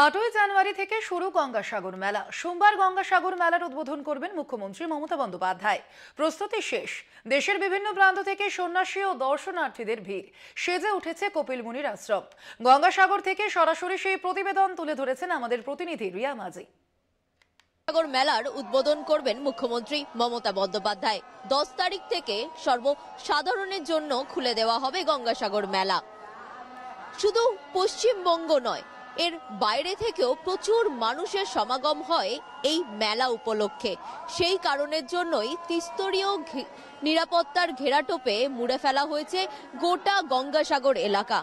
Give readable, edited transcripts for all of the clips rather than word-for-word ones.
8ই জানুয়ারি থেকে শুরু গঙ্গাসাগর মেলা। সোমবার গঙ্গাসাগর মেলার উদ্বোধন করবেন মুখ্যমন্ত্রী মমতা বন্দ্যোপাধ্যায়। প্রস্তুতি শেষ। দেশের বিভিন্ন প্রান্ত থেকে সন্ন্যাসী ও দর্শনার্থীদের ভিড়। সেজে উঠেছে কপিল মুনির আশ্রম। গঙ্গাসাগর থেকে সরাসরি সেই প্রতিবেদন তুলে ধরেছেন আমাদের প্রতিনিধি রিয়া মাঝি। গঙ্গাসাগর মেলার উদ্বোধন করবেন মুখ্যমন্ত্রী মমতা বন্দ্যোপাধ্যায়। 10 তারিখ থেকে সর্বসাধারণের জন্য খুলে দেওয়া হবে গঙ্গাসাগর মেলা। শুধু পশ্চিমবঙ্গ নয়, এর বাইরে থেকেও প্রচুর মানুষের সমাগম হয় এই মেলা উপলক্ষে। সেই কারণের জন্যই ত্রিস্তরীয় নিরাপত্তার ঘেরাটোপে মুড়ে ফেলা হয়েছে গোটা গঙ্গাসাগর এলাকা।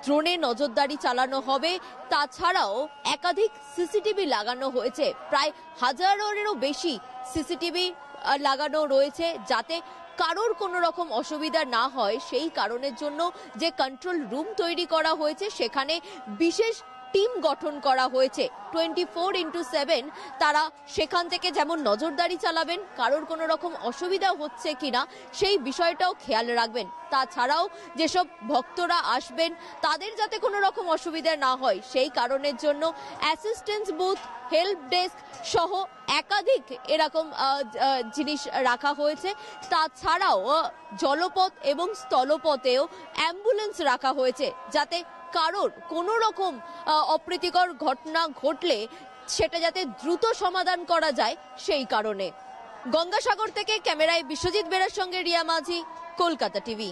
ড্রোনে নজরদারি চালানো হবে, তাছাড়াও একাধিক সিসিটিভি লাগানো হয়েছে। প্রায় 1000-এরও বেশি সিসিটিভি লাগানো রয়েছে, যাতে কারোর কোনো রকম অসুবিধা না হয়। সেই কারণের জন্য যে কন্ট্রোল রুম তৈরি করা হয়েছে, সেখানে বিশেষ টিম গঠন করা হয়েছে। 24x7 তারা সেখান থেকে যেমন নজরদারি চালাবেন, কারোর কোনো রকম অসুবিধা হচ্ছে কিনা সেই বিষয়টাও খেয়াল রাখবেন। তাছাড়াও যেসব ভক্তরা আসবেন তাদের যাতে কোনো রকম অসুবিধা না হয়, সেই কারণের জন্য অ্যাসিস্ট্যান্স বুথ, হেল্প ডেস্ক সহ একাধিক এরকম জিনিস রাখা হয়েছে। তাছাড়াও জলপথ এবং স্থলপথেও অ্যাম্বুলেন্স রাখা হয়েছে, যাতে কারোর কোনো রকম অপ্রীতিকর ঘটনা ঘটলে সেটা যাতে দ্রুত সমাধান করা যায় সেই কারণে। গঙ্গাসাগর থেকে ক্যামেরায় বিশ্বজিৎ বেরার সঙ্গে রিয়া মাঝি, কলকাতা টিভি।